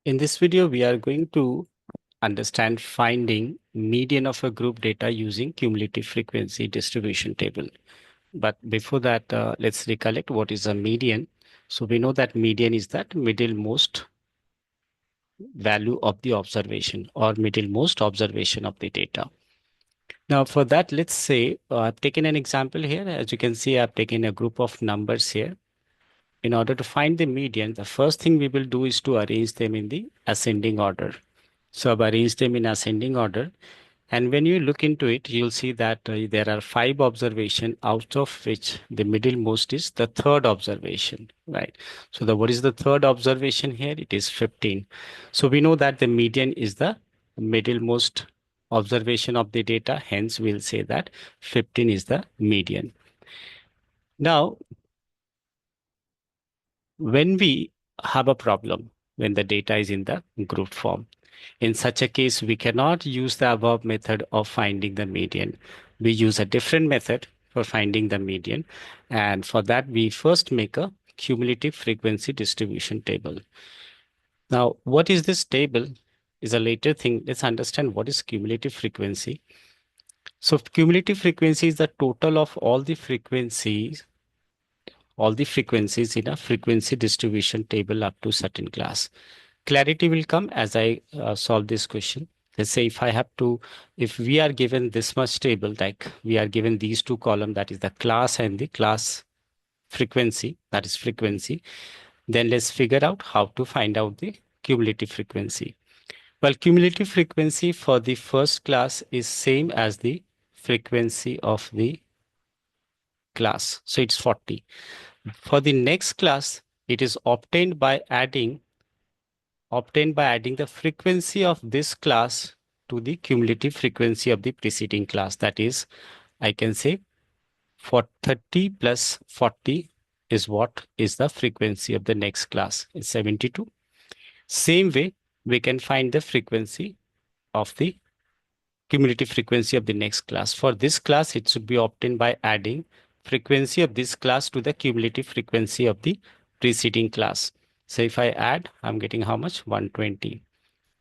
In this video, we are going to understand finding median of a group data using cumulative frequency distribution table. But before that, let's recollect what is a median. So we know that median is that middlemost value of the observation or middlemost observation of the data. Now for that, let's say I've taken an example here. As you can see, I've taken a group of numbers here. In order to find the median, the first thing we will do is to arrange them in the ascending order. So I've arranged them in ascending order. And when you look into it, you'll see that there are 5 observations, out of which the middlemost is the third observation, right? So what is the third observation here? It is 15. So we know that the median is the middlemost observation of the data. Hence, we'll say that 15 is the median. Now, when we have a problem, when the data is in the group form, in such a case, we cannot use the above method of finding the median. We use a different method for finding the median. And for that, we first make a cumulative frequency distribution table. Now, what is this table is a later thing. Let's understand what is cumulative frequency. So cumulative frequency is the total of all the frequencies in a frequency distribution table up to certain class. Clarity will come as I solve this question. Let's say if we are given this much table, like we are given these two columns, that is the class and the class frequency, that is frequency, then let's figure out how to find out the cumulative frequency. Well, cumulative frequency for the first class is same as the frequency of the class. So it's 40. For the next class, it is obtained by adding the frequency of this class to the cumulative frequency of the preceding class. That is, I can say for 30 plus 40 is what is the frequency of the next class. It's 72. Same way, we can find the frequency of the cumulative frequency of the next class. For this class, it should be obtained by adding frequency of this class to the cumulative frequency of the preceding class. So if I add, I'm getting how much? 120.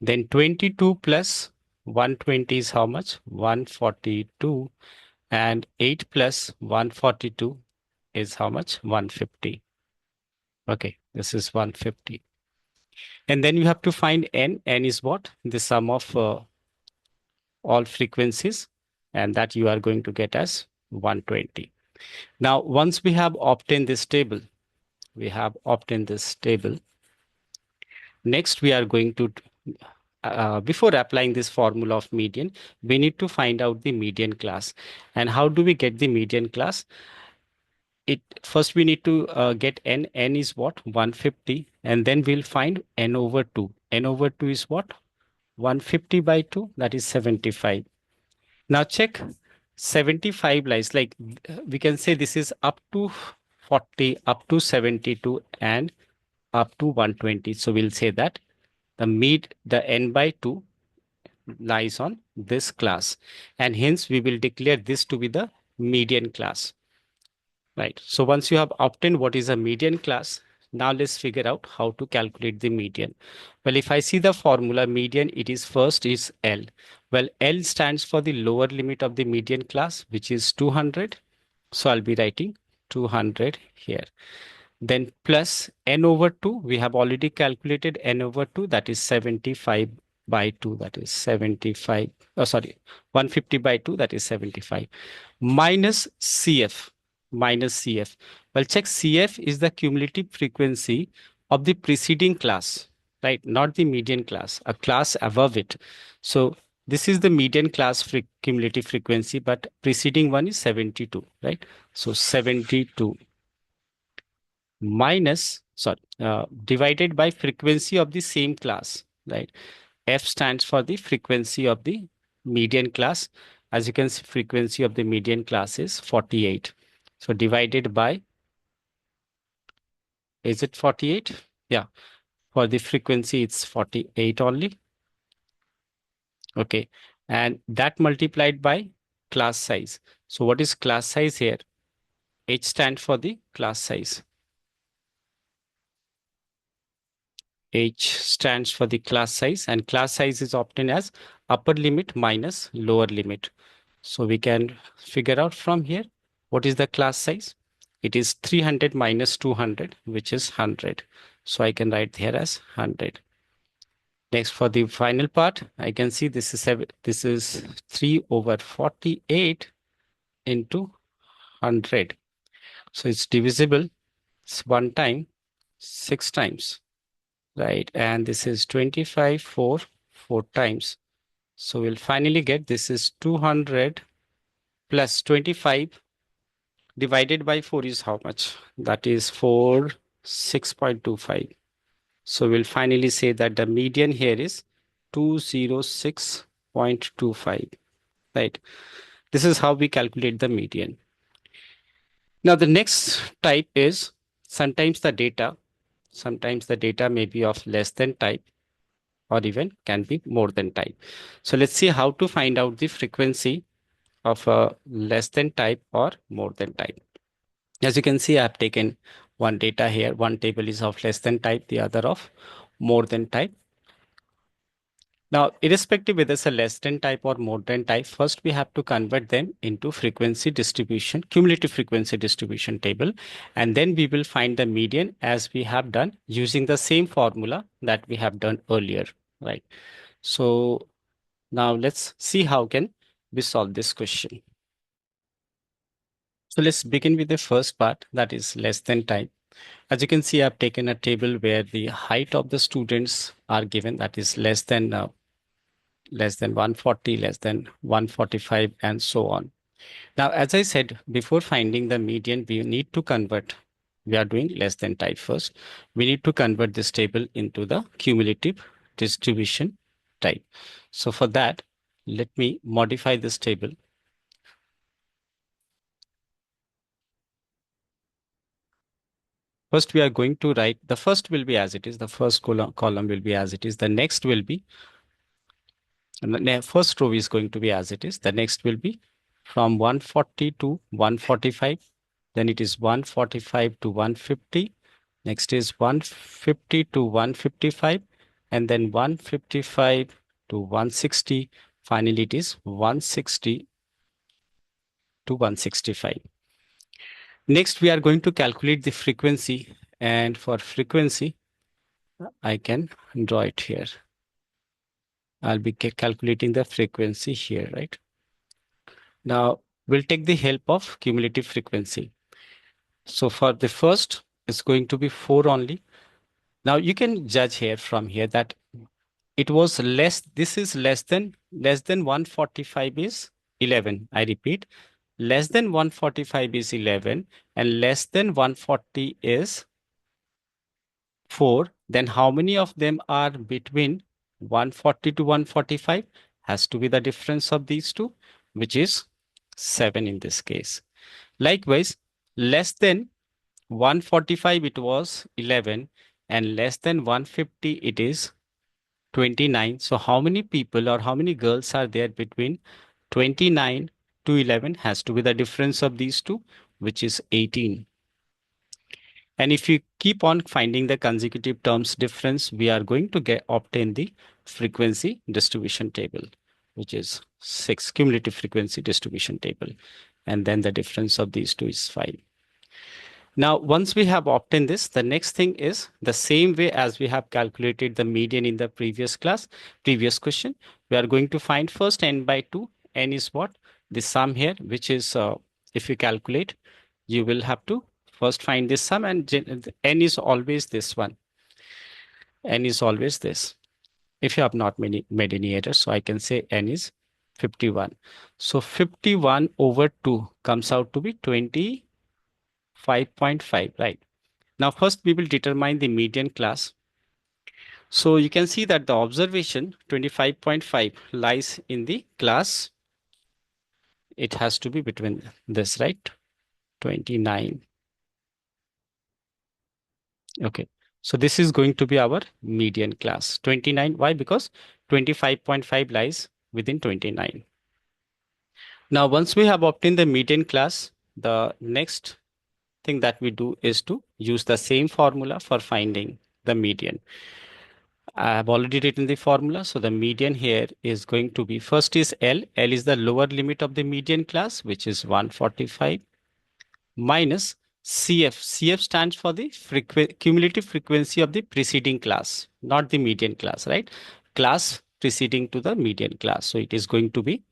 Then 22 plus 120 is how much? 142. And 8 plus 142 is how much? 150. Okay, this is 150. And then you have to find n. N is what? The sum of all frequencies. And that you are going to get as 120. Now, once we have obtained this table, next we are going to before applying this formula of median, we need to find out the median class. And how do we get the median class? First we need to get n. N is what? 150. And then we'll find n over 2. N over 2 is what? 150 by 2, that is 75. Now check 75 lies, like we can say this is up to 40, up to 72, and up to 120. So we'll say that the n by 2 lies on this class, and hence we will declare this to be the median class, right? So once you have obtained what is a median class, now let's figure out how to calculate the median. Well, if I see the formula median, it is first is L. Well, L stands for the lower limit of the median class, which is 200. So I'll be writing 200 here. Then plus n over 2, we have already calculated n over 2, that is 75 by 2, that is 75, 150 by 2, that is 75, minus CF, Well, check CF is the cumulative frequency of the preceding class, right? Not the median class, a class above it. So this is the median class cumulative frequency, but preceding one is 72, right? So 72 divided by frequency of the same class, right? F stands for the frequency of the median class. As you can see, frequency of the median class is 48. So divided by, is it 48? Yeah, for the frequency, it's 48 only. Okay, and that multiplied by class size. So what is class size here? H stands for the class size. H stands for the class size, and class size is obtained as upper limit minus lower limit. So we can figure out from here what is the class size. It is 300 minus 200, which is 100. So I can write here as 100. Next, for the final part, I can see this is this is 3 over 48 into 100. So it's divisible. It's one time, 6 times, right? And this is 25, 4 times. So we'll finally get this is 200 plus 25 divided by 4 is how much? That is 4, 6.25. So we'll finally say that the median here is 206.25, right? This is how we calculate the median. Now the next type is sometimes the data may be of less than type or even can be more than type. So let's see how to find out the frequency of a less than type or more than type. As you can see, I have taken one data here. One table is of less than type, the other of more than type. Now, irrespective whether it's a less than type or more than type, first we have to convert them into frequency distribution, cumulative frequency distribution table, and then we will find the median as we have done using the same formula that we have done earlier, right? So now let's see how can we solve this question. So let's begin with the first part, that is less than type. As you can see, I've taken a table where the height of the students are given, that is less than 140, less than 145, and so on. Now, as I said, before finding the median, we need to convert. We are doing less than type first. We need to convert this table into the cumulative distribution type. So for that, let me modify this table. First, we are going to write, the first will be as it is, the first column will be as it is, the next will be, and the first row is going to be as it is, the next will be from 140 to 145, then it is 145 to 150, next is 150 to 155, and then 155 to 160, finally it is 160 to 165. Next, we are going to calculate the frequency, and for frequency, I can draw it here. I'll be calculating the frequency here, right? Now, we'll take the help of cumulative frequency. So for the first, it's going to be 4 only. Now, you can judge here from here that it was less, this is less than 145 is 11. I repeat, less than 145 is 11 and less than 140 is 4, then how many of them are between 140 to 145? Has to be the difference of these two, which is 7 in this case. Likewise, less than 145 it was 11 and less than 150 it is 29. So how many people or how many girls are there between 29 to 11? Has to be the difference of these two, which is 18. And if you keep on finding the consecutive terms difference, we are going to obtain the frequency distribution table, which is 6, cumulative frequency distribution table. And then the difference of these two is 5. Now, once we have obtained this, the next thing is the same way as we have calculated the median in the previous question. We are going to find first n by 2. N is what? The sum here, which is, if you calculate, you will have to first find this sum, and n is always this one. N is always this. If you have not made any errors, so I can say n is 51. So 51 over 2 comes out to be 25.5, right? Now, first we will determine the median class. So you can see that the observation 25.5 lies in the class. It has to be between this, right? 29. Okay. So this is going to be our median class, 29. Why? Because 25.5 lies within 29. Now, once we have obtained the median class, the next thing that we do is to use the same formula for finding the median. I have already written the formula. So the median here is going to be, first is L. L is the lower limit of the median class, which is 145 minus CF. CF stands for the cumulative frequency of the preceding class, not the median class, right? Class preceding to the median class. So it is going to be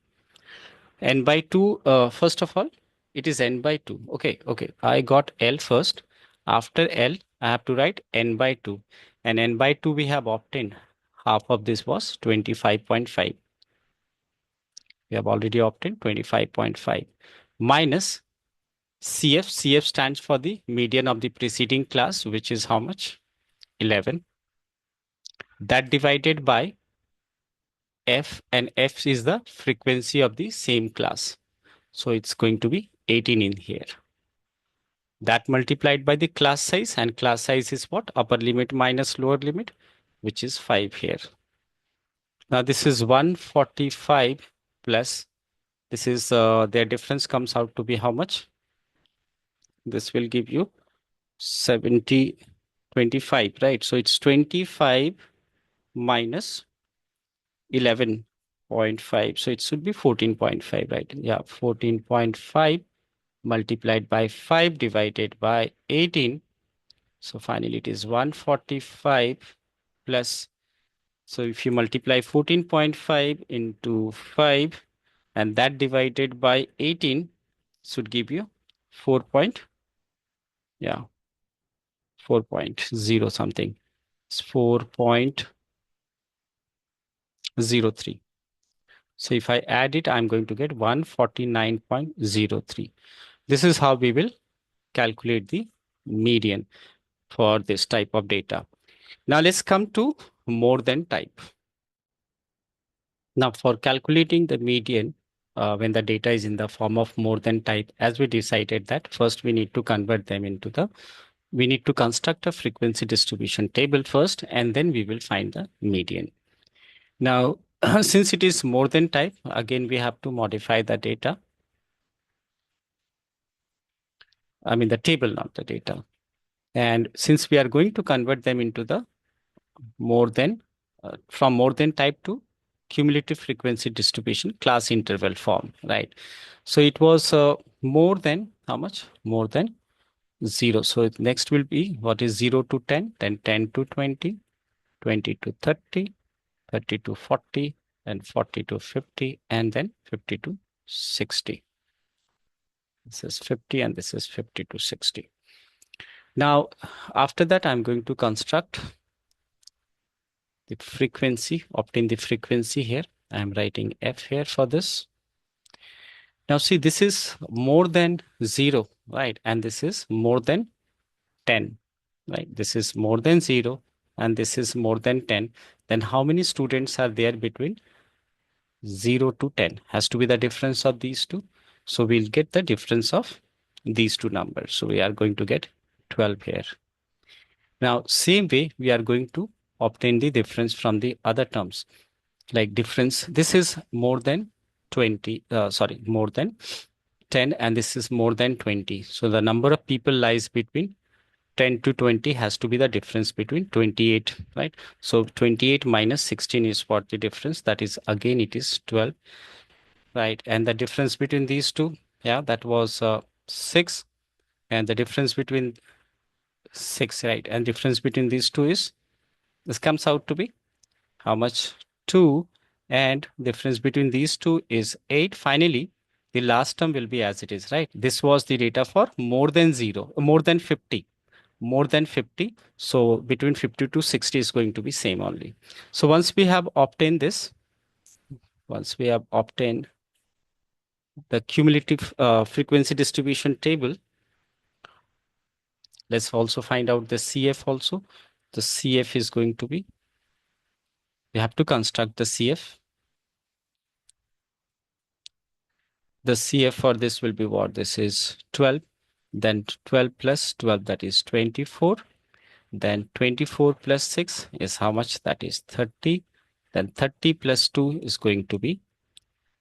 n by 2. First of all, it is n by 2. Okay, okay. I got L first. After L, I have to write n by 2. And n by 2 we have obtained. Half of this was 25.5. We have already obtained 25.5 minus CF. CF stands for the median of the preceding class, which is how much? 11. That divided by F, and F is the frequency of the same class. So it's going to be 18 in here. That multiplied by the class size, and class size is what? Upper limit minus lower limit, which is 5 here. Now this is 145 plus, this is their difference comes out to be how much? This will give you 70, 25, right? So it's 25 minus 11.5. So it should be 14.5, right? Yeah, 14.5 multiplied by 5 divided by 18. So finally it is 145 plus. So if you multiply 14.5 into 5 and that divided by 18 should give you 4 point, yeah, 4.0 something. It's 4.03. So if I add it, I'm going to get 149.03. This is how we will calculate the median for this type of data. Now let's come to more than type. Now for calculating the median, when the data is in the form of more than type, as we decided that first we need to convert them into we need to construct a frequency distribution table first, and then we will find the median. Now, since it is more than type, again, we have to modify the data. I mean, the table, not the data. And since we are going to convert them into the more than, from more than type to cumulative frequency distribution class interval form, right? So it was more than how much? More than 0. So next will be what is 0 to 10, then 10 to 20, 20 to 30, 30 to 40, and 40 to 50, and then 50 to 60. This is 50 and this is 50 to 60. Now, after that, I'm going to construct the frequency, obtain the frequency here. I'm writing F here for this. Now see, this is more than 0, right? And this is more than 10, right? This is more than 0 and this is more than 10. Then how many students are there between 0 to 10? Has to be the difference of these two. So we'll get the difference of these two numbers. So we are going to get 12 here. Now, same way, we are going to obtain the difference from the other terms. Like difference, this is more than 20, more than 10, and this is more than 20. So the number of people lies between 10 to 20 has to be the difference between 28, right? So 28 minus 16 is what the difference, that is again it is 12, right? And the difference between these two, yeah, that was 6, and the difference between 6, right? And difference between these two is, this comes out to be how much? 2, and difference between these two is 8. Finally, the last term will be as it is, right? This was the data for more than 0, more than 50. More than 50. So between 50 to 60 is going to be same only. So once we have obtained this, once we have obtained the cumulative frequency distribution table, let's also find out the CF also. The CF is going to be, we have to construct the CF. The CF for this will be what? This is 12. Then 12 plus 12, that is 24. Then 24 plus 6 is how much? That is 30. Then 30 plus 2 is going to be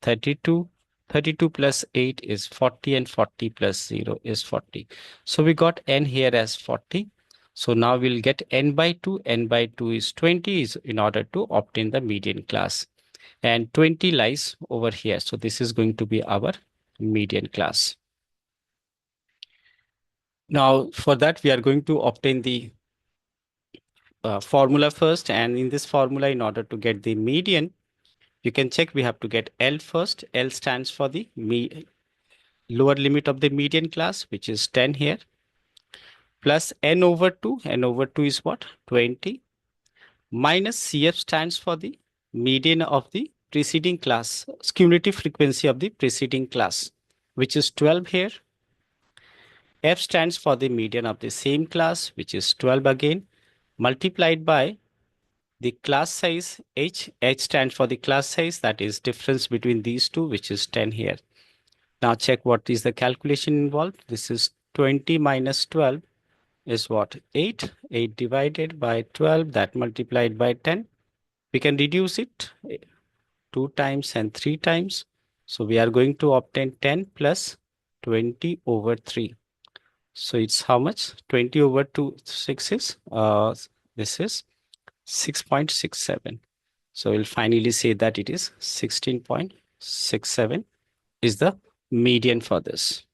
32. 32 plus 8 is 40, and 40 plus 0 is 40. So we got n here as 40. So now we'll get n by 2. N by 2 is 20 is in order to obtain the median class. And 20 lies over here. So this is going to be our median class. Now for that, we are going to obtain the formula first. And in this formula, in order to get the median, you can check we have to get L first. L stands for the lower limit of the median class, which is 10 here, plus n over 2. N over 2 is what? 20. Minus CF stands for the median of the preceding class, cumulative frequency of the preceding class, which is 12 here. F stands for the median of the same class, which is 12 again, multiplied by the class size H. H stands for the class size, that is difference between these two, which is 10 here. Now check what is the calculation involved. This is 20 minus 12 is what? 8. 8 divided by 12, that multiplied by 10. We can reduce it 2 times and 3 times. So we are going to obtain 10 plus 20 over 3. So it's how much? 20 over 2, 6 is, this is 6.67. So we'll finally say that it is 16.67 is the median for this.